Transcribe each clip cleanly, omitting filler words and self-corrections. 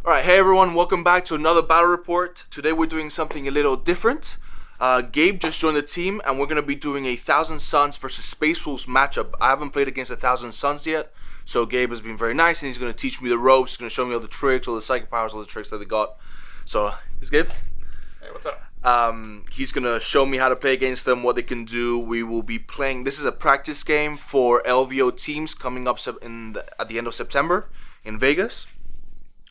Alright, hey everyone, welcome back to another battle report. Today we're doing something a little different. Gabe just joined the team and we're going to be doing a Thousand Suns versus Space Wolves matchup. I haven't played against a Thousand Suns yet, so Gabe has been very nice and he's going to teach me the ropes. He's going to show me all the tricks, all the psychic powers, all the tricks that they got. So, here's Gabe. Hey, what's up? He's going to show me how to play against them, what they can do. We will be playing, this is a practice game for LVO teams coming up at the end of September in Vegas.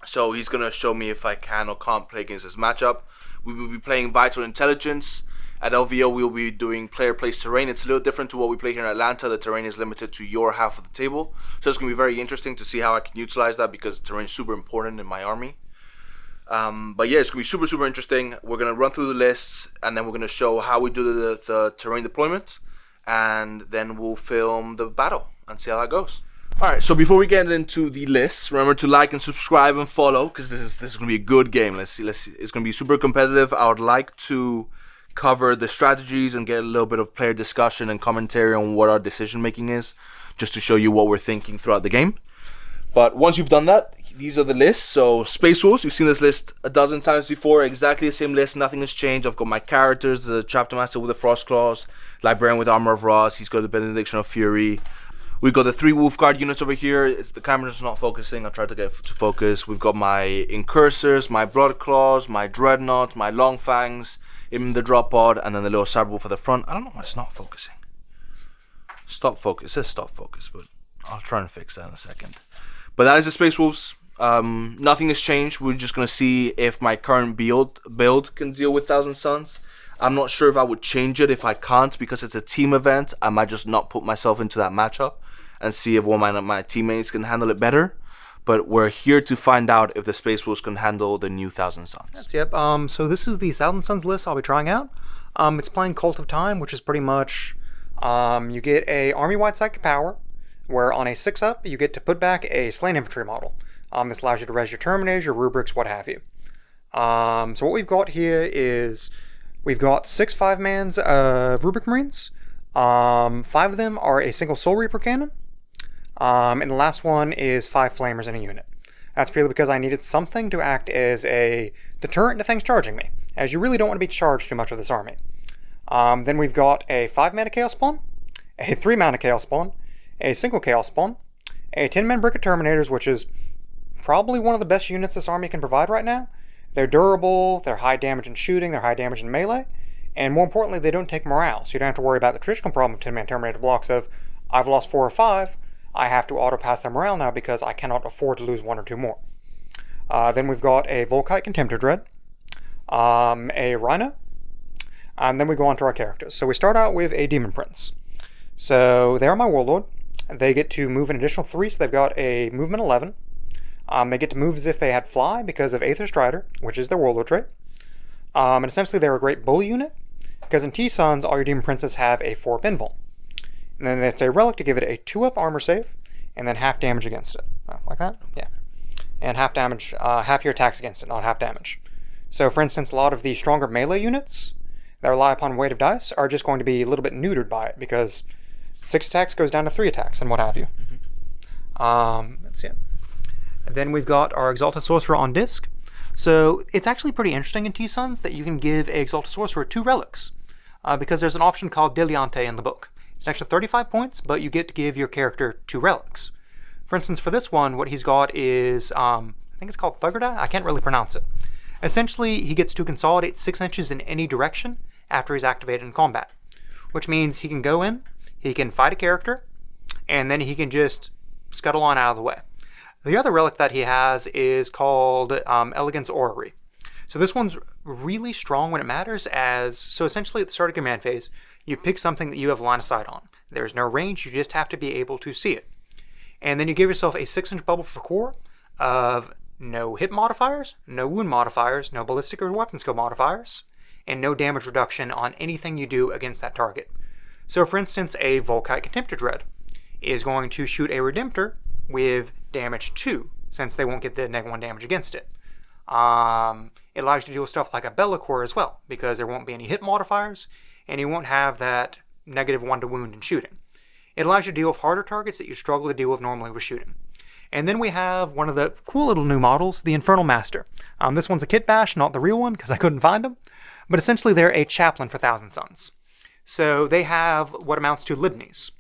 So he's going to show me if I can or can't play against this matchup. We will be playing Vital Intelligence. At LVO, we'll be doing player place terrain. It's a little different to what we play here in Atlanta. The terrain is limited to your half of the table. So it's going to be very interesting to see how I can utilize that because terrain is super important in my army. But yeah, it's going to be super, super interesting. We're going to run through the lists and then we're going to show how we do the terrain deployment. And then we'll film the battle and see how that goes. Alright, so before we get into the lists, remember to like and subscribe and follow because this is going to be a good game. Let's see. It's going to be super competitive. I would like to cover the strategies and get a little bit of player discussion and commentary on what our decision making is, just to show you what we're thinking throughout the game. But once you've done that, these are the lists. So Space Wolves, you've seen this list a dozen times before, exactly the same list, nothing has changed. I've got my characters, the Chapter Master with the Frost Claws, Librarian with Armor of Ross, he's got the Benediction of Fury. We've got the 3 Wolf Guard units over here. The camera's not focusing. I'll try to get it to focus. We've got my Incursors, my Blood Claws, my Dreadnought, my Long Fangs, even the Drop Pod, and then the little Cyber Wolf at the front. I don't know why it's not focusing. Stop focus. It says stop focus, but I'll try and fix that in a second. But that is the Space Wolves. Nothing has changed. We're just going to see if my current build can deal with Thousand Suns. I'm not sure if I would change it if I can't because it's a team event. I might just not put myself into that matchup and see if one of my teammates can handle it better. But we're here to find out if the Space Wolves can handle the new Thousand Suns. Yep. So this is the Thousand Suns list I'll be trying out. It's playing Cult of Time, which is pretty much you get a army-wide psychic power, where on a 6-up you get to put back a slain infantry model. This allows you to res your Terminators, your rubrics, what have you. So what we've got here is we've got 6 5-mans of Rubric Marines. 5 of them are a single Soul Reaper cannon. And the last one is 5 Flamers in a unit. That's purely because I needed something to act as a deterrent to things charging me, as you really don't want to be charged too much with this army. Then we've got a 5-mana Chaos Spawn, a 3-mana Chaos Spawn, a single Chaos Spawn, a 10-man Brick of Terminators, which is probably one of the best units this army can provide right now. They're durable, they're high damage in shooting, they're high damage in melee, and more importantly, they don't take morale, so you don't have to worry about the traditional problem of 10-man Terminator blocks of, I've lost 4 or 5, I have to auto-pass their morale now because I cannot afford to lose 1 or 2 more. Then we've got a Volkite Contemptor Dread, a Rhino, and then we go on to our characters. So we start out with a Demon Prince. So they're my Warlord. They get to move an additional 3, so they've got a movement 11. They get to move as if they had Fly because of Aether Strider, which is their Warlord trait. And essentially they're a great bully unit, because in T-Suns, all your Demon Princes have a 4-up invul. And then it's a relic to give it a 2-up armor save, and then half damage against it. Like that? Yeah. And half damage, half your attacks against it, not half damage. So for instance, a lot of the stronger melee units that rely upon weight of dice are just going to be a little bit neutered by it, because 6 attacks goes down to 3 attacks, and what have you. That's it. And then we've got our Exalted Sorcerer on disc. So it's actually pretty interesting in T-Suns that you can give a Exalted Sorcerer 2 relics, because there's an option called Deliante in the book. It's an extra 35 points, but you get to give your character 2 relics. For instance, for this one, what he's got is, I think it's called Thuggerda? I can't really pronounce it. Essentially, he gets to consolidate 6 inches in any direction after he's activated in combat, which means he can go in, he can fight a character, and then he can just scuttle on out of the way. The other relic that he has is called Elegance Orrery. So this one's really strong when it matters, so essentially at the start of command phase, you pick something that you have line of sight on. There's no range, you just have to be able to see it. And then you give yourself a 6-inch bubble for core of no hit modifiers, no wound modifiers, no ballistic or weapon skill modifiers, and no damage reduction on anything you do against that target. So for instance, a Volkite Contemptor Dread is going to shoot a Redemptor with damage 2, since they won't get the -1 damage against it. It allows you to deal with stuff like a Bellicor as well, because there won't be any hit modifiers, and you won't have that -1 to wound and shooting. It allows you to deal with harder targets that you struggle to deal with normally with shooting. And then we have one of the cool little new models, the Infernal Master. This one's a kit bash, not the real one, because I couldn't find them. But essentially they're a chaplain for Thousand Suns. So they have what amounts to litanies.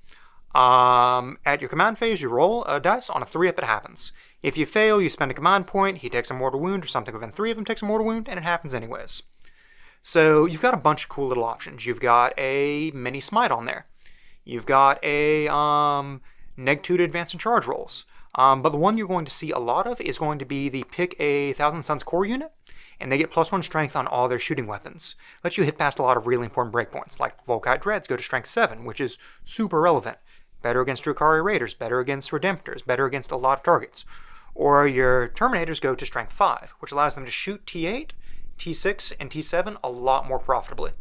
At your command phase, you roll a dice. On a 3-up, it happens. If you fail, you spend a command point, he takes a mortal wound, or something within 3 of them takes a mortal wound, and it happens anyways. So you've got a bunch of cool little options. You've got a mini smite on there. You've got a neg 2 to advance and charge rolls. But the one you're going to see a lot of is going to be the pick a Thousand Suns core unit, and they get +1 strength on all their shooting weapons. Lets you hit past a lot of really important breakpoints, like Volkite Dreads go to strength 7, which is super relevant. Better against Drukhari Raiders, better against Redemptors, better against a lot of targets. Or your Terminators go to strength 5, which allows them to shoot T8, T6, and T7 a lot more profitably.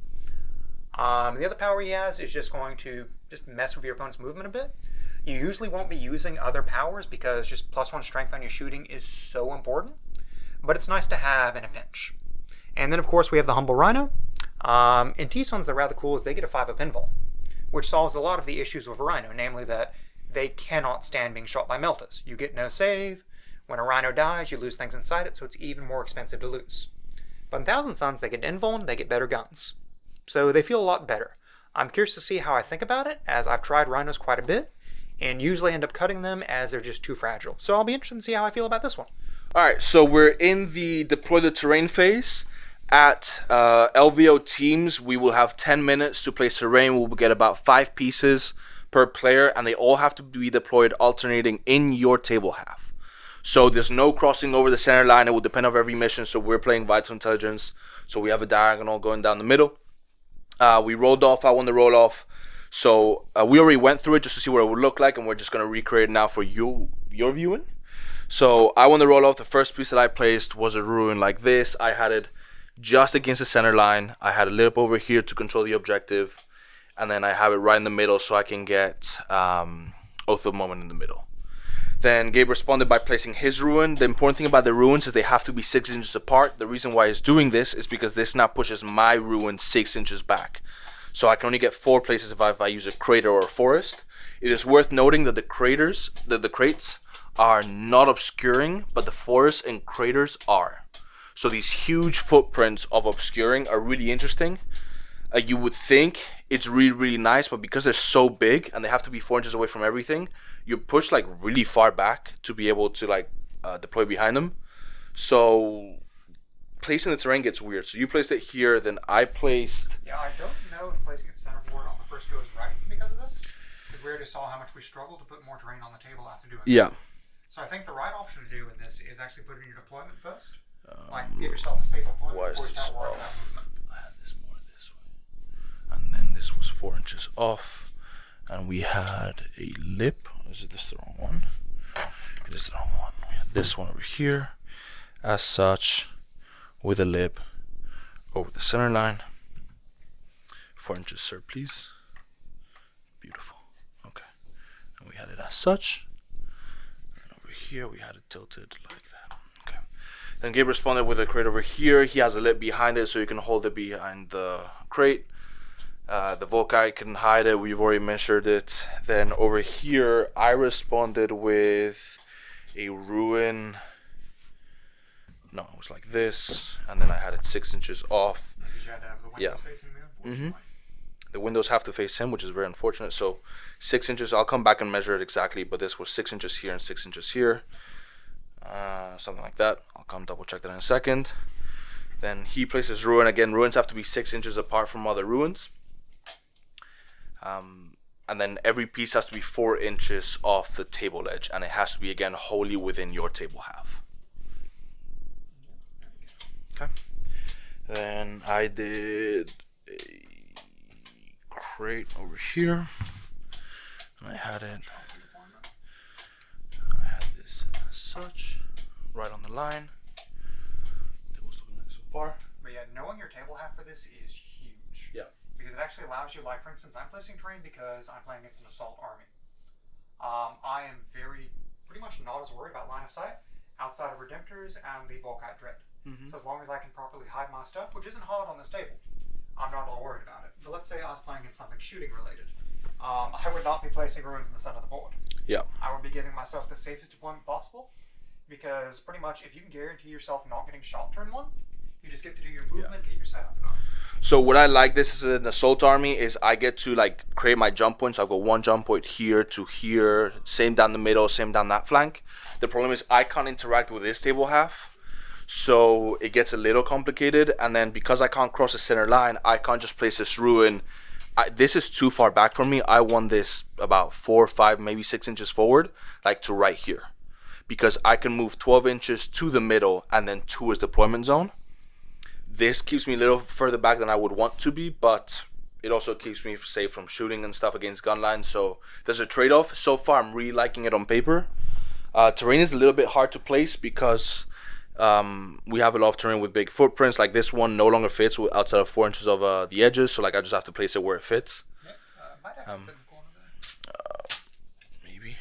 The other power he has is just going to mess with your opponent's movement a bit. You usually won't be using other powers because just +1 strength on your shooting is so important, but it's nice to have in a pinch. And then of course we have the Humble Rhino. In T-Suns they're rather cool as they get a 5-up invul, which solves a lot of the issues with a Rhino, namely that they cannot stand being shot by Meltas. You get no save. When a Rhino dies, you lose things inside it, so it's even more expensive to lose. But in Thousand Suns, they get invuln, they get better guns. So they feel a lot better. I'm curious to see how I think about it, as I've tried Rhinos quite a bit, and usually end up cutting them as they're just too fragile. So I'll be interested to see how I feel about this one. Alright, so we're in the deploy the terrain phase. At LVO teams, we will have 10 minutes to place terrain. We'll get about 5 pieces per player, and they all have to be deployed alternating in your table half. So there's no crossing over the center line. It will depend on every mission. So we're playing Vital Intelligence. So we have a diagonal going down the middle. We rolled off. I won the roll off. So we already went through it just to see what it would look like, and we're just going to recreate it now for your viewing. So I won the roll off. The first piece that I placed was a ruin like this. I had it just against the center line. I had it lit up over here to control the objective, and then I have it right in the middle so I can get Oath of Moment in the middle. Then Gabe responded by placing his ruin. The important thing about the ruins is they have to be 6 inches apart. The reason why he's doing this is because this now pushes my ruin 6 inches back. So I can only get 4 places if I use a crater or a forest. It is worth noting that the crates are not obscuring, but the forests and craters are. So these huge footprints of obscuring are really interesting. You would think it's really, really nice, but because they're so big and they have to be 4 inches away from everything, you're pushed like really far back to be able to like deploy behind them. So placing the terrain gets weird. So you placed it here, then I placed... Yeah, I don't know if placing it centerboard on the first go is right because of this. Because we already saw how much we struggled to put more terrain on the table after doing it. Yeah. So I think the right option to do in this is actually put it in your deployment first. Like, give yourself a safe deployment before you start worrying about movement. I had this more this way. And then this was 4 inches off. And we had a lip. Is this the wrong one? It is the wrong one. We had this one over here. As such, with a lip over the center line. 4 inches, sir, please. Beautiful. Okay. And we had it as such. And over here, we had it tilted like that. Okay. Then Gabe responded with a crate over here. He has a lip behind it, so you can hold it behind the crate. The Volkite can hide it. We've already measured it. Then over here, I responded with a ruin. No, it was like this, and then I had it 6 inches off. Because you had to have the windows facing me, unfortunately. The windows have to face him, which is very unfortunate. So 6 inches. I'll come back and measure it exactly, but this was 6 inches here and 6 inches here. Something like that. I'll come double check that in a second. Then he places ruin again. Ruins have to be 6 inches apart from other ruins. And then every piece has to be 4 inches off the table edge, and it has to be again wholly within your table half. Okay. Then I did a crate over here, and I had this as such, right on the line. That was looking like so far. But yeah, knowing your table half for this is huge. Yeah. Because it actually allows you, like for instance, I'm placing terrain because I'm playing against an assault army. I am pretty much not as worried about line of sight outside of Redemptors and the Volkite Dread. So as long as I can properly hide my stuff, which isn't hard on this table, I'm not all worried about it. But let's say I was playing against something shooting related. I would not be placing ruins in the center of the board. Yeah. I would be giving myself the safest deployment possible, because pretty much if you can guarantee yourself not getting shot turn 1, you just get to do your movement, get your setup done. So what I like this is an assault army is I get to like create my jump points. I've got one jump point here to here, same down the middle, same down that flank. The problem is I can't interact with this table half, so it gets a little complicated. And then because I can't cross the center line, I can't just place this ruin. This is too far back for me. I want this about 4, 5, maybe 6 inches forward, like to right here, because I can move 12 inches to the middle and then to his deployment zone. This keeps me a little further back than I would want to be, but it also keeps me safe from shooting and stuff against gun lines. So there's a trade-off. So far, I'm really liking it on paper. Terrain is a little bit hard to place because we have a lot of terrain with big footprints. Like this one no longer fits outside of 4 inches of the edges, so like I just have to place it where it fits. Yeah, might actually fit in the corner there.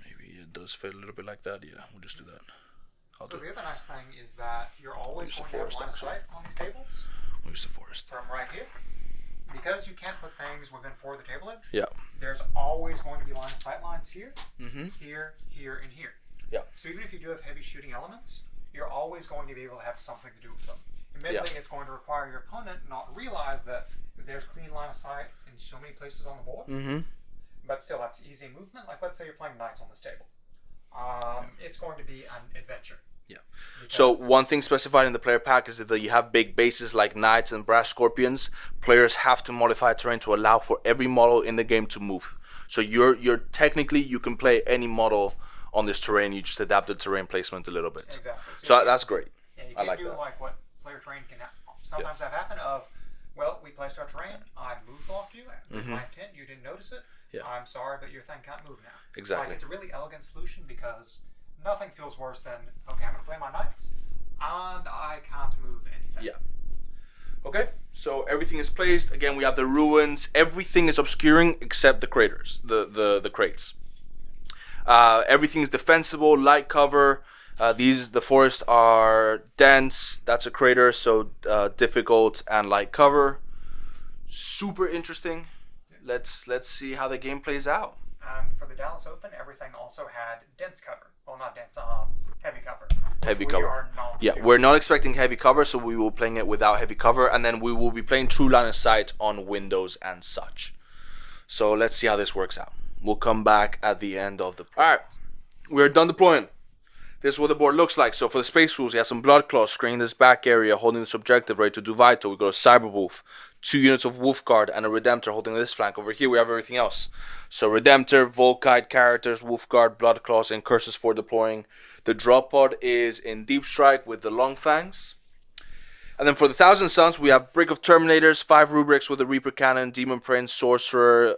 Maybe it does fit a little bit like that. Yeah, we'll just do that. So the other nice thing is that you're always going to have line of sight on these tables. We'll use the forest. From right here. Because you can't put things within 4 of the table edge, Yeah. there's always going to be line of sight lines here, Mm-hmm. here, here, and here. Yeah. So even if you do have heavy shooting elements, you're always going to be able to have something to do with them. Admittedly, it's going to require your opponent not realize that there's clean line of sight in so many places on the board. Mm-hmm. But still, that's easy movement. Like, let's say you're playing knights on this table. It's going to be an adventure. Yeah. So one thing specified in the player pack is that you have big bases like knights and brass scorpions. Players have to modify terrain to allow for every model in the game to move. So you're technically you can play any model on this terrain. You just adapt the terrain placement a little bit. Exactly. So that's great. Yeah, you I can't like do that. like what player terrain can sometimes have happen of, well, we placed our terrain, I move blocked you, and with my intent, you didn't notice it. Yeah. I'm sorry, but your thing can't move now. Exactly. Like, it's a really elegant solution because nothing feels worse than, okay, I'm going to play my knights, and I can't move anything. Yeah. Okay, so everything is placed. Again, we have the ruins. Everything is obscuring except the craters, the crates. Everything is defensible, light cover. The forests are dense. That's a crater, so difficult and light cover. Super interesting. Let's see how the game plays out. For the Dallas Open, everything also had dense cover. Well, not dense, heavy cover. Heavy We cover. are not Yeah, doing. we're not expecting heavy cover, so we will be playing it without heavy cover, and then we will be playing true line of sight on windows and such. So let's see how this works out. We'll come back at the end of the... Alright, we're done deploying. This is what the board looks like. So for the space rules, you have some blood claws screening this back area, holding this objective, ready to do vital. We got a Cyberwolf, 2 units of Wolf Guard, and a Redemptor holding this flank. Over here we have everything else. So Redemptor, Volkite characters, Wolf Guard, blood claws, and curses for deploying. The drop pod is in Deep Strike with the Long Fangs. And then for the Thousand Suns, we have Brick of Terminators, 5 rubrics with the Reaper Cannon, Demon Prince, Sorcerer,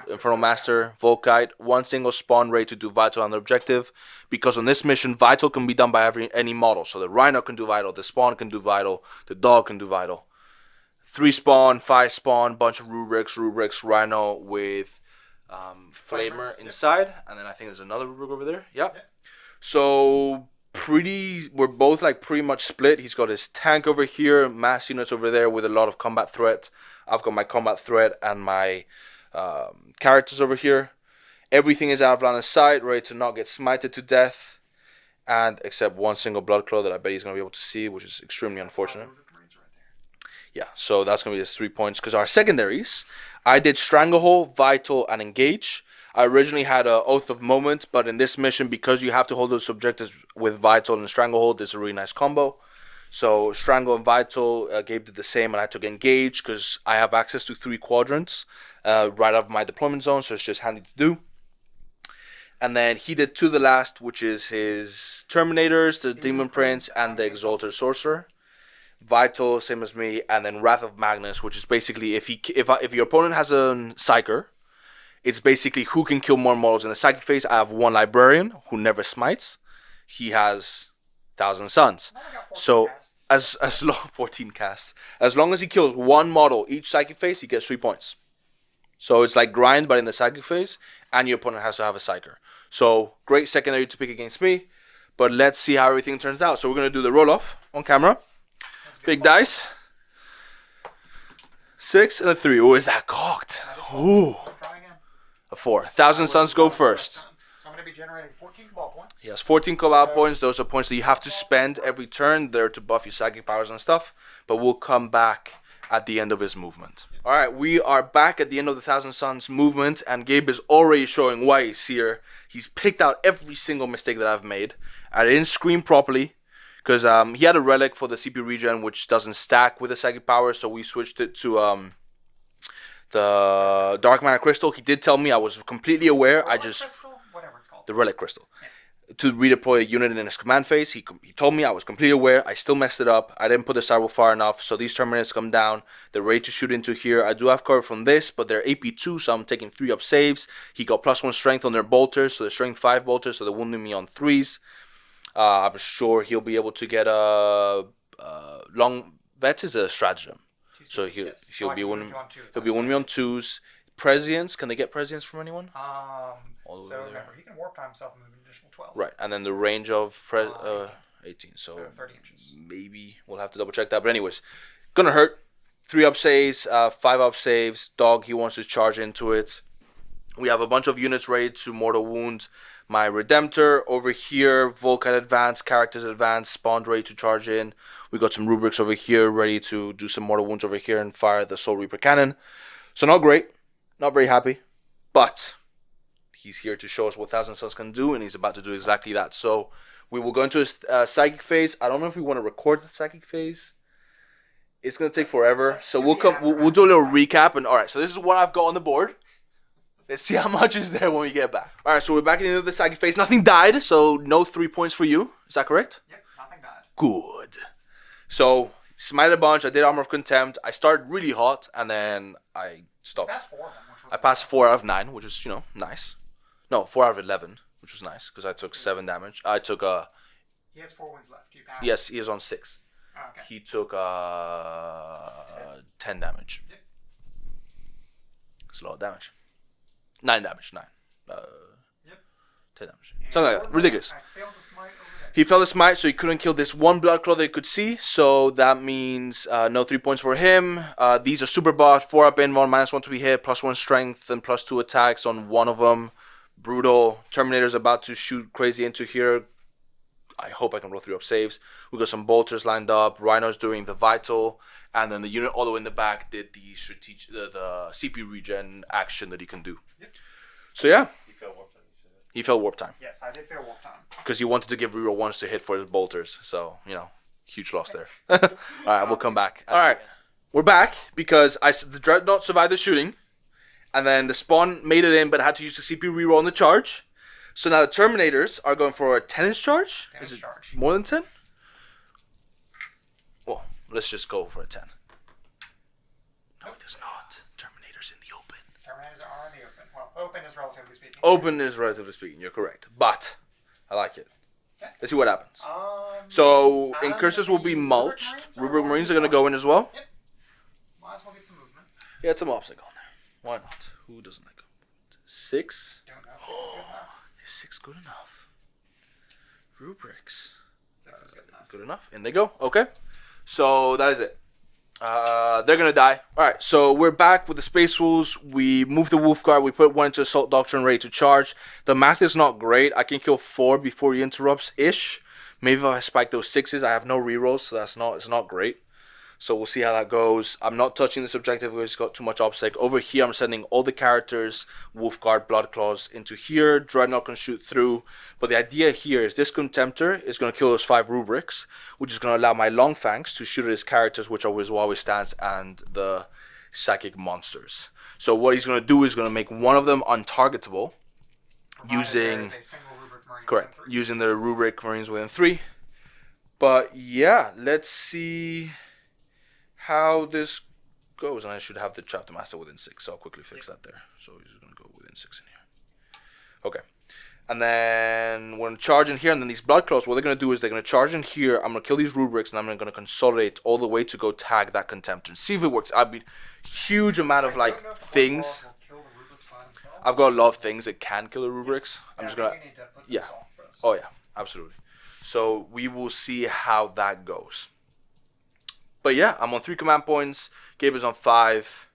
Infernal Master, Volkite, 1 single spawn ready to do vital on the objective. Because on this mission, vital can be done by any model. So the Rhino can do vital, the Spawn can do vital, the Dog can do vital. 3 spawn, 5 spawn, bunch of rubrics, Rhino with Flamer inside. And then I think there's another rubric over there. Yep. So... we're both like pretty much split. He's got his tank over here, mass units over there with a lot of combat threat. I've got my combat threat and my characters over here. Everything is out of line of sight, ready to not get smited to death, and except 1 single blood claw that I bet he's gonna be able to see, which is extremely unfortunate. Yeah, so that's gonna be his 3 points. Because our secondaries, I did Stranglehold, Vital, and Engage. I originally had a Oath of Moment, but in this mission, because you have to hold those objectives with Vital and Stranglehold, it's a really nice combo. So Strangle and Vital, Gabe did the same, and I took Engage because I have access to 3 quadrants right out of my deployment zone, so it's just handy to do. And then he did To the Last, which is his Terminators, the Demon Prince, and the Exalted Sorcerer. Vital, same as me, and then Wrath of Magnus, which is basically if your opponent has a Psyker, it's basically who can kill more models. In the psychic phase, I have 1 librarian who never smites. He has 1,000 Suns. So as long 14 casts. As long as he kills 1 model each psychic phase, he gets 3 points. So it's like grind, but in the psychic phase, and your opponent has to have a psyker. So great secondary to pick against me. But let's see how everything turns out. So we're gonna do the roll off on camera. Big dice. 6 and a 3. Oh, is that cocked? Ooh. Try again. A 4. 1,000 Suns go first. So I'm going to be generating 14 cabal points. Yes, 14 cabal points. Those are points that you have to spend every turn. They're to buff your psychic powers and stuff. But we'll come back at the end of his movement. Alright, we are back at the end of the 1,000 Suns movement. And Gabe is already showing why he's here. He's picked out every single mistake that I've made. I didn't scream properly. Because he had a relic for the CP regen, which doesn't stack with the psychic power. So we switched it to the Dark Mana Crystal. He did tell me, I was completely aware. Whatever it's called. The Relic Crystal. Yeah. To redeploy a unit in his command phase. He told me, I was completely aware. I still messed it up. I didn't put the sidewall far enough. So these Terminators come down. They're ready to shoot into here. I do have cover from this, but they're AP2, so I'm taking 3 up saves. He got +1 strength on their bolters. So they're strength 5 bolters, so they're wounding me on 3s. I'm sure he'll be able to get a long vets is a stratagem, so he'll be wounding me on 2s. Prescience, can they get prescience from anyone? So remember, he can warp time himself and move an additional 12. Right, and then the range of 18, so 30 inches. Maybe we'll have to double check that. But anyways, gonna hurt. 3 up saves, 5 up saves. Dog, he wants to charge into it. We have a bunch of units ready to mortal wound my Redemptor. Over here, Volcan advance, characters advance, spawned ready to charge in. We got some rubrics over here ready to do some mortal wounds over here and fire the Soul Reaper cannon. So not great, not very happy, but he's here to show us what 1,000 Suns can do, and he's about to do exactly that. So we will go into a psychic phase. I don't know if we want to record the psychic phase. It's gonna take forever, so we'll do a little recap. And all right, so this is what I've got on the board. Let's see how much is there when we get back. Alright, so we're back at the end of the psychic phase. Nothing died, so no 3 points for you. Is that correct? Yep, nothing died. Good. So, smite a bunch. I did Armor of Contempt. I started really hot, and then I stopped. I passed 4 out of 9, which is, nice. No, 4 out of 11, which was nice, because I took 7 damage. I took He has 4 wins left. You passed. Yes, he is on 6. Oh, okay. He took 10 damage. Yep. That's a lot of damage. 9 damage, 9. Yep. 10 damage. Something like that. Ridiculous. I failed the smite over there. He failed the smite, so he couldn't kill this one blood claw that he could see. So that means no 3 points for him. These are super buff. 4 up in, 1 -1 to be hit, +1 strength, and +2 attacks on one of them. Brutal. Terminator's about to shoot crazy into here. I hope I can roll 3 up saves. We got some bolters lined up. Rhino's doing the vital. And then the unit all the way in the back did the CP regen action that he can do. Yep. So yeah. He failed warp time. He failed warp time. Yes, I did fail warp time. Because he wanted to give reroll 1s to hit for his bolters. So, huge loss there. Alright, we'll come back. Alright, we're back because the Dreadnought survived the shooting. And then the spawn made it in but had to use the CP reroll on the charge. So now the Terminators are going for a 10-inch charge. 10-inch Is it charge. more than 10? Well, let's just go for a 10. No, it does not. Terminators in the open. Terminators are in the open. Well, open is relatively speaking. Open is relatively speaking, you're correct. But, I like it. Okay. Let's see what happens. So, Incursors will be mulched. Rubric Marines are going to go in as well. Yep. Might as well get some movement. Yeah, some obstacle on there. Why not? Who doesn't like them? 6? Don't know if 6 is good enough. Is 6 good enough? Rubrics. 6 is good enough. Good enough. In they go. Okay. So that is it. They're gonna die. Alright, so we're back with the Space Wolves. We moved the Wolf Guard. We put 1 into Assault Doctrine ready to charge. The math is not great. I can kill 4 before he interrupts-ish. Maybe if I spike those 6s, I have no rerolls, so it's not great. So we'll see how that goes. I'm not touching this objective because it's got too much obstac. Over here, I'm sending all the characters, Wolfguard, Bloodclaws, into here. Dreadnought can shoot through. But the idea here is this Contemptor is going to kill those 5 rubrics, which is going to allow my Longfangs to shoot at his characters, which are his Huawei Stance and the Psychic Monsters. So what he's going to do is going to make one of them untargetable using using the Rubric Marines within 3. But yeah, let's see how this goes. And I should have the Chapter Master within 6, so I'll quickly fix that there. So he's going to go within 6 in here. Okay. And then we're going to charge in here, and then these Blood Claws, what they're going to do is they're going to charge in here. I'm going to kill these rubrics, and I'm going to consolidate all the way to go tag that Contemptor and see if it works. I've been huge amount of like things. I've got a lot of things that can kill the rubrics. I'm just going to Oh yeah, absolutely. So we will see how that goes. But yeah, I'm on 3 command points. Gabe is on 5.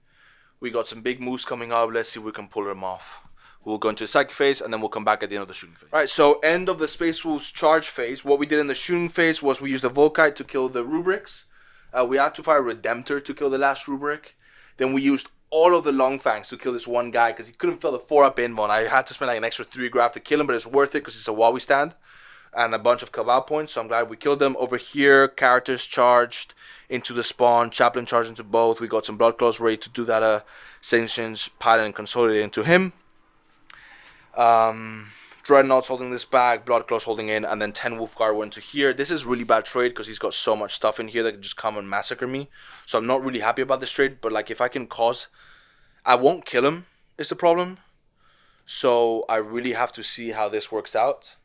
We got some big moves coming up. Let's see if we can pull them off. We'll go into the psychic phase, and then we'll come back at the end of the shooting phase. Alright, so end of the Space Wolves charge phase. What we did in the shooting phase was we used the Volkite to kill the Rubrics. We had to fire Redemptor to kill the last Rubric. Then we used all of the Longfangs to kill this one guy because he couldn't fill the 4-up invuln. I had to spend like an extra 3 graph to kill him, but it's worth it because it's a Wowie stand and a bunch of Cabal points, so I'm glad we killed them. Over here, characters charged into the spawn, Chaplain charged into both. We got some Blood Claws ready to do that Sanctions, Pilot, and Consolidate into him. Dreadnoughts holding this back, Blood Claws holding in, and then 10 Wolfguard went to here. This is really bad trade because he's got so much stuff in here that can just come and massacre me. So I'm not really happy about this trade, but like if I can cause... I won't kill him is the problem. So I really have to see how this works out.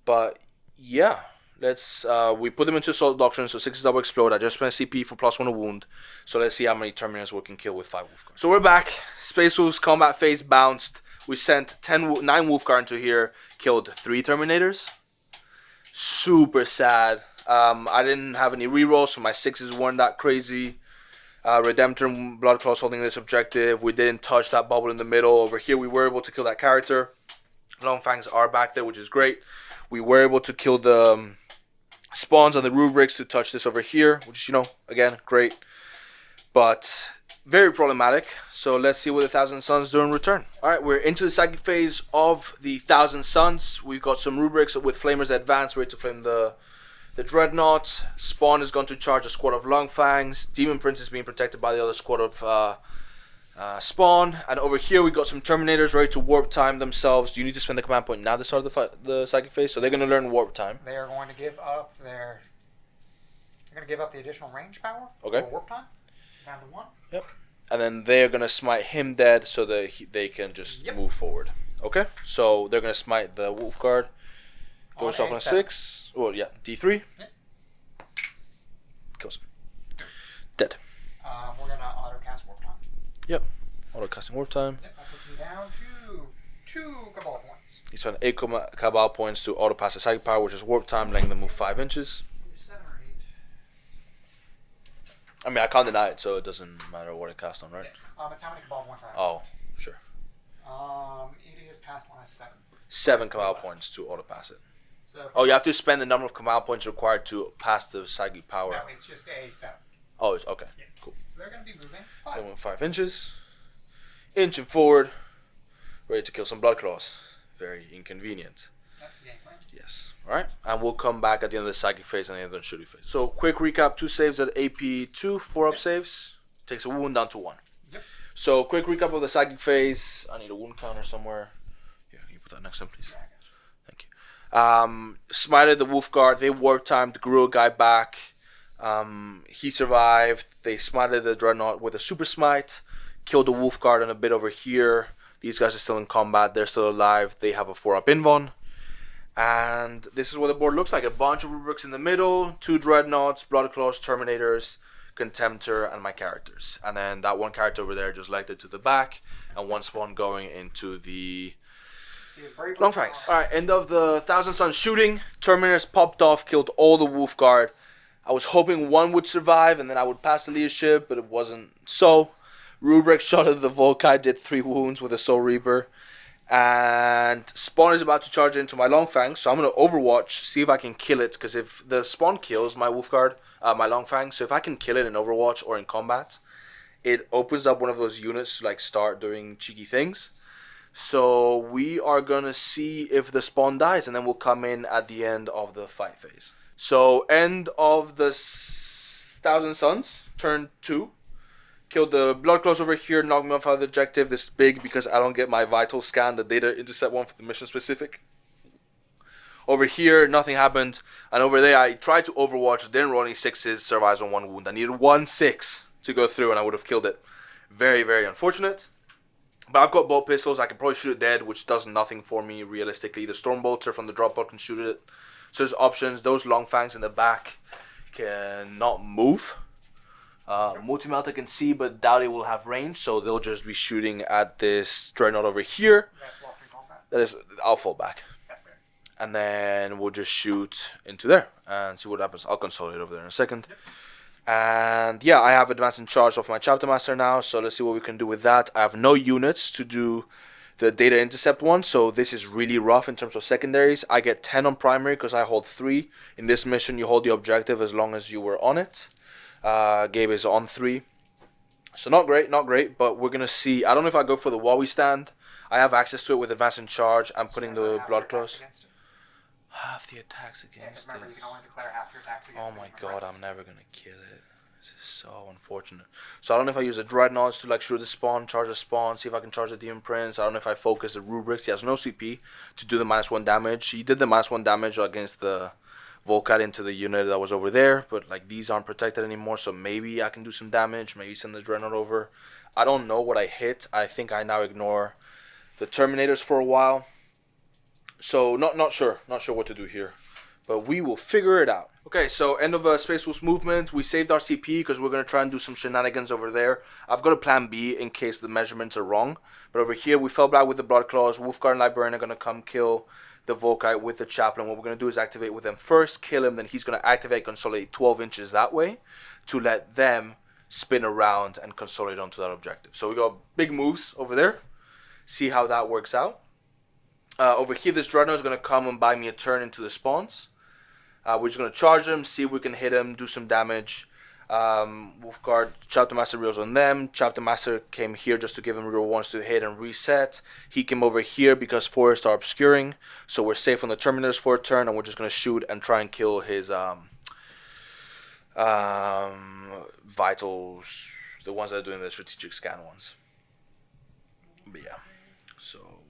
But yeah, let's we put them into Assault Doctrine, so 6 double explode. I just spent CP for +1 a wound. So let's see how many Terminators we can kill with 5 Wolfguard. So we're back. Space Wolves combat phase bounced. We sent 9 Wolfguard into here, killed 3 Terminators. Super sad. I didn't have any rerolls, so my 6s weren't that crazy. Redemptor and Blood Claws holding this objective. We didn't touch that bubble in the middle. Over here, we were able to kill that character. Longfangs are back there, which is great. We were able to kill the spawns on the Rubrics to touch this over here, which, you know, again, great. But very problematic. So let's see what the Thousand Suns do in return. Alright, we're into the psychic phase of the Thousand Suns. We've got some Rubrics with Flamers advanced, ready to flame the Dreadnought. Spawn is going to charge a squad of Longfangs. Demon Prince is being protected by the other squad of Spawn. And over here we got some Terminators ready to warp time themselves. Do you need to spend the command point now to start the psychic phase? So they're going to learn warp time. They are going to give up their... They're going to give up the additional range power. Okay. For warp time. Down to 1. Yep. And then they're going to smite him dead so that they can just move forward. Okay? So they're going to smite the Wolfguard. Goes off on a 6. Well, yeah, D3. Yep. Kills him. Dead. We're going to auto cast warp time. Yep. Auto casting warp time. Yep, that puts me down to 2 Cabal points. He spent 8 Cabal points to auto pass the psychic power, which is warp time, letting them move 5 inches. 7 or 8. I mean, I can't deny it, so it doesn't matter what it casts on, right? Yeah. It's how many Cabal points I have. Oh, sure. It is past 1 is 7. 7 Cabal points to auto pass it. So, Oh, you have to spend the number of Cabal points required to pass the psychic power. no, it's just a 7. Oh, it's okay. Yeah. Cool. So they're going to be moving They 5. went 5 inches. Inching forward. Ready to kill some Blood Claws. Very inconvenient. That's the game plan. Yes. Alright. And we'll come back at the end of the psychic phase and the end of the shooting phase. So, quick recap. 2 saves at AP 2. 4-up saves. Takes a wound down to 1. Yep. So, quick recap of the psychic phase. I need a wound counter somewhere. Here, can you put that next to him, please? Yeah, I got you. Thank you. Smited the Wolfguard. They warp timed the Gorilla guy back. He survived. They smited the Dreadnought with a super smite. Killed the Wolfguard and a bit over here. These guys are still in combat. They're still alive. They have a 4-up invuln. And this is what the board looks like. A bunch of Rubrics in the middle. 2 Dreadnoughts, Blood Claws, Terminators, Contemptor, and my characters. And then that one character over there just legged it to the back. And 1 spawn going into the Longfangs. Alright, end of the Thousand Suns shooting. Terminators popped off, killed all the Wolfguard. I was hoping 1 would survive and then I would pass the leadership, but it wasn't so. Rubric shot at the Volkite, did 3 wounds with a Soul Reaper. And Spawn is about to charge into my Longfang, so I'm going to Overwatch, see if I can kill it. Because if the Spawn kills my Wolfguard, my Longfang, so if I can kill it in Overwatch or in combat, it opens up one of those units to like start doing cheeky things. So we are going to see if the Spawn dies, and then we'll come in at the end of the fight phase. So end of the Thousand Suns, turn 2. Killed the Blood Claws over here, knocked me off of the objective. This is big because I don't get my vital scan, the data intercept one for the mission specific. Over here, nothing happened. And over there, I tried to Overwatch, didn't roll any 6s, survives on 1 wound. I needed 1 6 to go through and I would have killed it. Very, very unfortunate. But I've got bolt pistols, I can probably shoot it dead, which does nothing for me realistically. The Stormbolter from the drop pod can shoot it. So there's options. Those Longfangs in the back cannot move. Multi-Melta can see, but doubt it will have range, so they'll just be shooting at this Dreadnought over here. That's locked in combat. That is, I'll fall back. That's fair. And then we'll just shoot into there and see what happens. I'll consolidate over there in a second. Yep. And yeah, I have advance in charge of my chapter master now, so let's see what we can do with that. I have no units to do the data intercept one, so this is really rough in terms of secondaries. I get 10 on primary because I hold 3. In this mission, you hold the objective as long as you were on it. Gabe is on 3. So not great, but we're going to see. I don't know if I go for the Wowie stand. I have access to it with advance in charge. I'm putting the blood close. Half the attacks against remember, you can only declare half your attacks against Oh my god, I'm never gonna kill it. This is so unfortunate. So I don't know if I use the Dreadnoughts to like shoot the spawn, charge the spawn, see if I can charge the Demon Prince. I don't know if I focus the Rubrics. He has no CP to do the -1 damage. He did the -1 damage against the Volcat into the unit that was over there, but like these aren't protected anymore, so maybe I can do some damage, maybe send the Dreadnought over. I don't know what I hit. I think I now ignore the Terminators for a while. So not sure what to do here, but we will figure it out. Okay, so end of Space Wolf's movement. We saved our CP because we're gonna try and do some shenanigans over there. I've got a plan B in case the measurements are wrong. But over here, we fell back with the Blood Claws. Wolfguard and Librarian are gonna come kill the Volkite with the Chaplain. What we're gonna do is activate with them first, kill him, then he's gonna activate, consolidate 12 inches that way to let them spin around and consolidate onto that objective. So we got big moves over there. See how that works out. Over here, this Dreadnought is going to come and buy me a turn into the spawns. We're just going to charge him, see if we can hit him, do some damage. Wolfguard, Chapter Master reels on them. Chapter Master came here just to give him reroll once to hit and reset. He came over here because forests are obscuring. So we're safe on the Terminators for a turn, and we're just going to shoot and try and kill his Vitals, the ones that are doing the strategic scan ones. But yeah, so...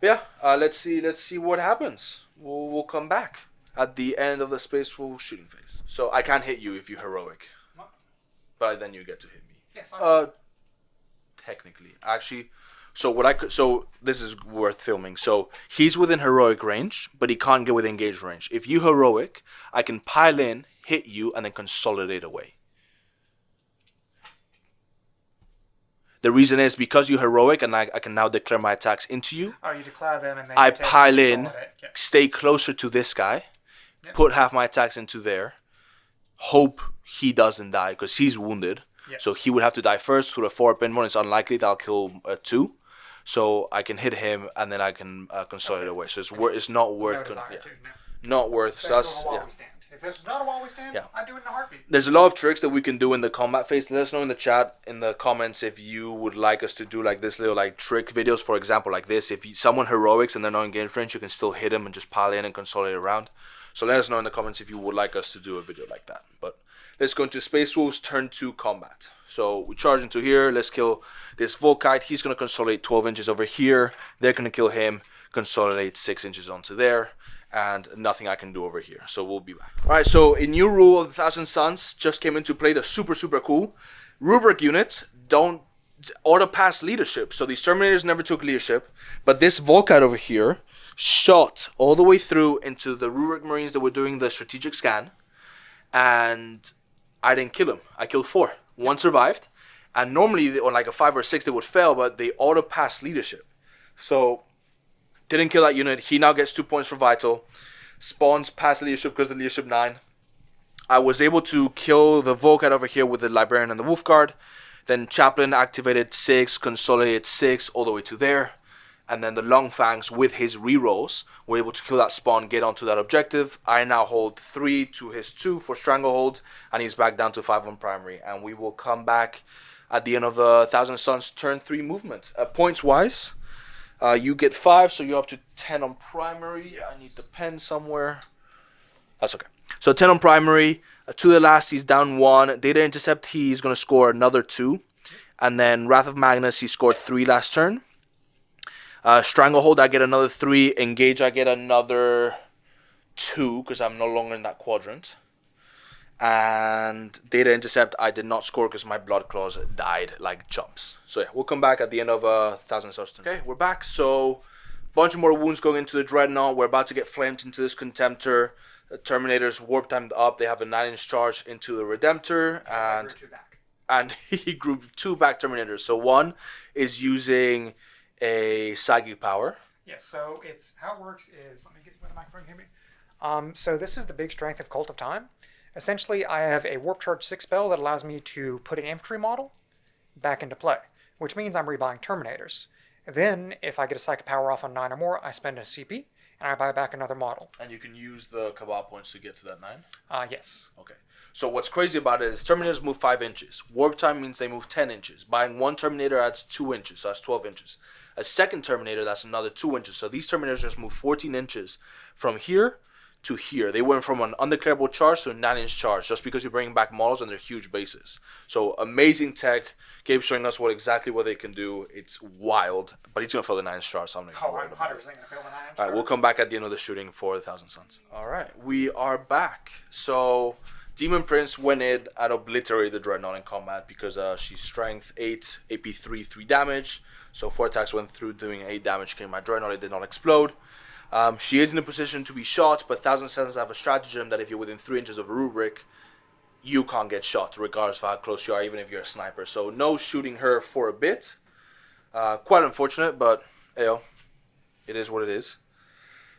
Yeah, let's see what happens. We'll come back at the end of the Space Wolf shooting phase. So I can't hit you if you're heroic, but then you get to hit me. Yes. Technically, actually, so this is worth filming. So he's within heroic range, but he can't get within engaged range. If you heroic, I can pile in, hit you, and then consolidate away. The reason is because you're heroic and I can now declare my attacks into you. Oh, you declare them and then I pile in, stay closer to this guy, put half my attacks into there, hope he doesn't die because he's wounded. Yes. So he would have to die first through a 4-pin one. It's unlikely that I'll kill 2. So I can hit him and then I can consolidate away. So it's not worth... Not worth... So that's, yeah. If this is not a Wowie stand, I'd do it in a heartbeat. There's a lot of tricks that we can do in the combat phase. Let us know in the chat, in the comments, if you would like us to do like this little like trick videos. For example, like this. If someone heroics and they're not engaged range, you can still hit them and just pile in and consolidate around. So let us know in the comments if you would like us to do a video like that. But let's go into Space Wolves turn 2 combat. So we charge into here. Let's kill this Volkite. He's going to consolidate 12 inches over here. They're going to kill him. Consolidate 6 inches onto there. And nothing I can do over here. So we'll be back. Alright, so a new rule of the Thousand Suns just came into play. The super cool. Rubric units don't auto-pass leadership. So these Terminators never took leadership. But this Volkite over here shot all the way through into the Rubric Marines that were doing the strategic scan. And I didn't kill him. I killed 4. 1 survived. And normally on like a 5 or 6 they would fail, but they auto-pass leadership. So... didn't kill that unit. He now gets 2 points for Vital. Spawns past leadership because the leadership 9. I was able to kill the Volkite over here with the Librarian and the Wolfguard. Then Chaplain activated 6, consolidated 6 all the way to there. And then the Long Fangs with his rerolls were able to kill that spawn, get onto that objective. I now hold 3 to his 2 for Stranglehold. And he's back down to 5 on primary. And we will come back at the end of the Thousand Suns turn 3 movement. Points wise... you get 5, so you're up to 10 on primary. Yes. I need the pen somewhere. That's okay. So 10 on primary. To the last, he's down 1. Data Intercept, he's going to score another 2. And then Wrath of Magnus, he scored 3 last turn. Stranglehold, I get another 3. Engage, I get another 2, because I'm no longer in that quadrant. And Data Intercept, I did not score because my Blood Claws died like jumps. So yeah, we'll come back at the end of 1,000 Substance. Okay, we're back. So, bunch of more wounds going into the Dreadnought. We're about to get flamed into this Contemptor. The Terminator's warp timed up. They have a 9-inch charge into the Redemptor. And he grew 2 back Terminators. So one is using a Psychic Power. Yes, so it's how it works is, let me get the microphone here. So this is the big strength of Cult of Time. Essentially, I have a Warp Charge 6 spell that allows me to put an infantry model back into play, which means I'm rebuying Terminators. Then, if I get a Psychic Power off on 9 or more, I spend a CP, and I buy back another model. And you can use the Cabal points to get to that 9? Yes. Okay. So what's crazy about it is Terminators move 5 inches. Warp time means they move 10 inches. Buying one Terminator adds 2 inches, so that's 12 inches. A second Terminator, that's another 2 inches. So these Terminators just move 14 inches from here to here. They went from an undeclarable charge to a 9-inch charge just because you're bringing back models and they're huge bases. So amazing tech. Gabe's showing us exactly what they can do. It's wild. But he's going to fail the 9-inch charge, so I'm not I'm 100% going to fail the 9-inch. All right, we'll come back at the end of the shooting for the Thousand Suns. All right, we are back. So Demon Prince went in and obliterated the Dreadnought in combat because she's strength 8, AP 3, 3 damage. So 4 attacks went through doing 8 damage. Came my Dreadnought, it did not explode. She is in a position to be shot, but Thousand Suns have a stratagem that if you're within 3 inches of a rubric, you can't get shot, regardless of how close you are, even if you're a sniper. So no shooting her for a bit. Quite unfortunate, but it is what it is.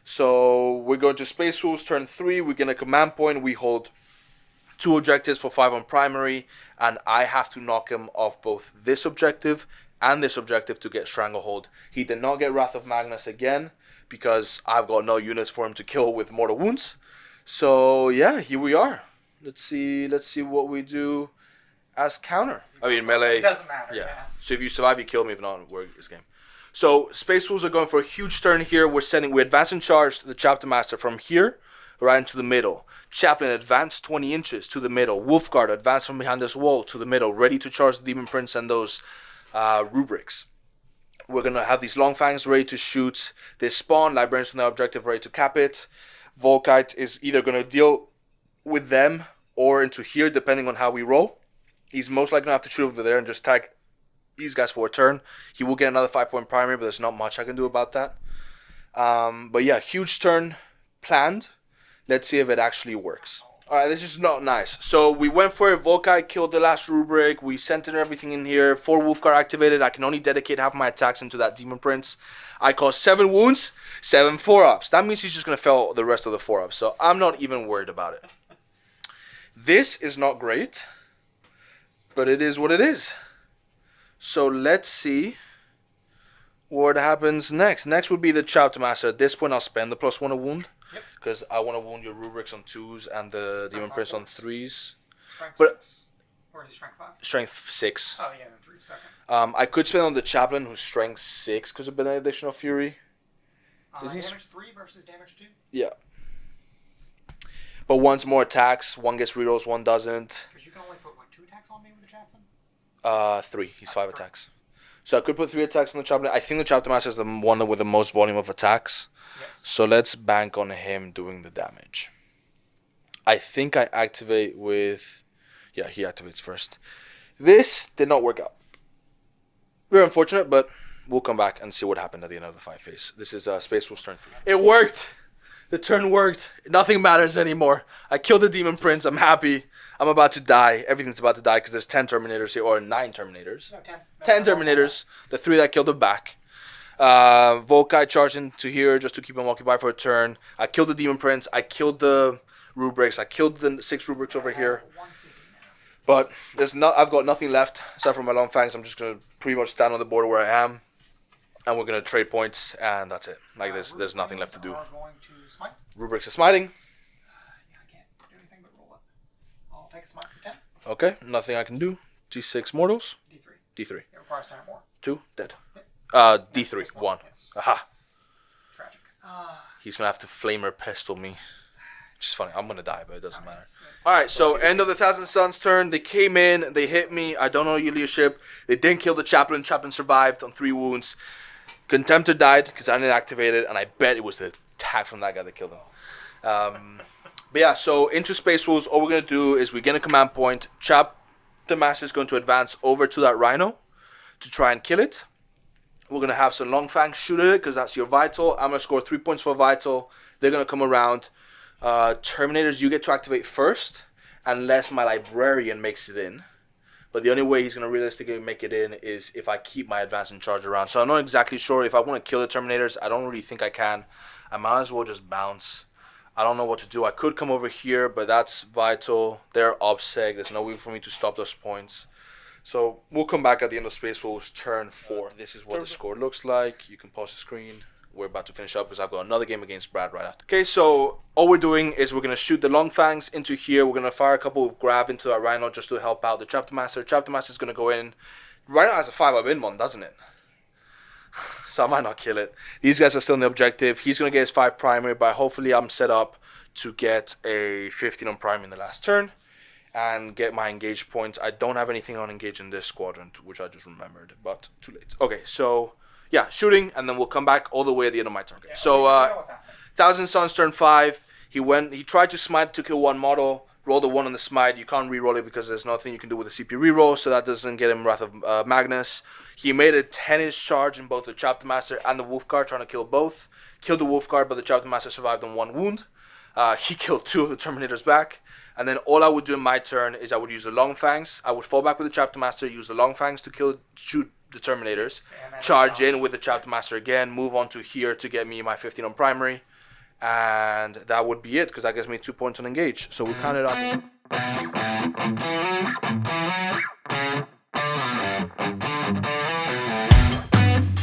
So we're going to Space Rules, turn 3. We get a command point. We hold 2 objectives for 5 on primary, and I have to knock him off both this objective and this objective to get Stranglehold. He did not get Wrath of Magnus again, because I've got no units for him to kill with mortal wounds. So yeah, here we are. Let's see what we do as counter. I mean melee. It doesn't matter. Yeah. So if you survive, you kill me. If not, we're this game. So Space Wolves are going for a huge turn here. We advance and charge the Chapter Master from here right into the middle. Chaplain advance 20 inches to the middle. Wolfguard advance from behind this wall to the middle, ready to charge the Demon Prince and those rubrics. We're going to have these long fangs ready to shoot this spawn. Librarians on their objective ready to cap it. Volkite is either going to deal with them or into here, depending on how we roll. He's most likely going to have to shoot over there and just tag these guys for a turn. He will get another 5-point primary, but there's not much I can do about that. But yeah, huge turn planned. Let's see if it actually works. Alright, this is not nice. So we went for it. Volkite killed the last rubric. We centered everything in here. 4 Wolfguard activated. I can only dedicate half my attacks into that Demon Prince. I caused 7 wounds, 7 4-ups. That means he's just going to fail the rest of the 4-ups. So I'm not even worried about it. This is not great, but it is what it is. So let's see what happens next. Next would be the Chapter Master. At this point, I'll spend the +1 a wound. Because I want to wound your rubrics on 2s and the Demon Prince on 3s. Strength But 6. Or is it strength 5? Strength 6. Oh, yeah, then 3 second. I could spend on the Chaplain, who's strength 6 because of Benediction of Fury. Damage 3 versus damage 2? Yeah. But one's more attacks. One gets rerolls, one doesn't. Because you can only put, 2 attacks on me with the Chaplain? 3. He's 5 attacks. So I could put 3 attacks on the Chaplain. I think the Chapter Master is the one with the most volume of attacks. Yes. So let's bank on him doing the damage. I think I activate with... Yeah, he activates first. This did not work out. Very unfortunate, but we'll come back and see what happened at the end of the 5 phase. This is Space Wolf's turn. It worked! The turn worked. Nothing matters anymore. I killed the Demon Prince. I'm happy. I'm about to die. Everything's about to die because there's 10 Terminators here, or 9 Terminators. No, 10. 10 Terminators. The 3 that killed him back. Volkite charged into here just to keep him occupied for a turn. I killed the Demon Prince. I killed the rubrics. I killed the 6 rubrics over here. But I've got nothing left aside from my long fangs. I'm just going to pretty much stand on the border where I am. And we're going to trade points, and that's it. Like, there's nothing left to do. Rubrics are smiting. Yeah, I can't do anything but roll it. I'll take a smite for 10. Okay, nothing I can do. D6 mortals. D3. D3. It requires 10 or more. 2, dead. D3, 1. Yes. Aha. Tragic. He's going to have to flamer pistol me. Which is funny. I'm going to die, but it doesn't matter. Alright, so end of the Thousand Suns turn. They came in. They hit me. I don't know your leadership. They didn't kill the Chaplain. Chaplain survived on 3 wounds. Contemptor died because I didn't activate it. And I bet it was the attack from that guy that killed him. But yeah, so into Space Wolves, all we're going to do is we get a command point. The Master is going to advance over to that Rhino to try and kill it. We're going to have some long fangs shoot at it because that's your vital. I'm going to score 3 points for vital. They're going to come around. Terminators, you get to activate first unless my Librarian makes it in. But the only way he's going to realistically make it in is if I keep my advance and charge around. So I'm not exactly sure if I want to kill the Terminators. I don't really think I can. I might as well just bounce. I don't know what to do. I could come over here, but that's vital. They're obseg. There's no way for me to stop those points. So we'll come back at the end of Space Wolves turn 4. This is what the score looks like. You can pause the screen. We're about to finish up because I've got another game against Brad right after. Okay, so all we're doing is we're going to shoot the Long Fangs into here. We're going to fire a couple of grab into our Rhino just to help out the Chapter Master. Chapter Master is going to go in. Rhino has a 5-up inmon, doesn't it? So I might not kill it. These guys are still in the objective. He's going to get his 5 primary, but hopefully I'm set up to get a 15 on primary in the last turn and get my engage points. I don't have anything on engage in this quadrant, which I just remembered, but too late. Okay, so yeah, shooting, and then we'll come back all the way at the end of my turn. Yeah, So Thousand Suns turn 5. He tried to smite to kill one model. Roll the 1 on the smite. You can't re-roll it because there's nothing you can do with the CP reroll, so that doesn't get him Wrath of Magnus. He made a 10-inch charge in both the Chapter Master and the Wolf Guard, trying to kill both. Killed the Wolf Guard, but the Chapter Master survived on 1 wound. He killed 2 of the Terminators back. And then all I would do in my turn is I would use the Long Fangs. I would fall back with the Chapter Master, use the Long Fangs to shoot the Terminators, charge in with the Chapter Master again, move on to here to get me my 15 on primary. And that would be it, because that gives me 2 points on engage. So we count it up.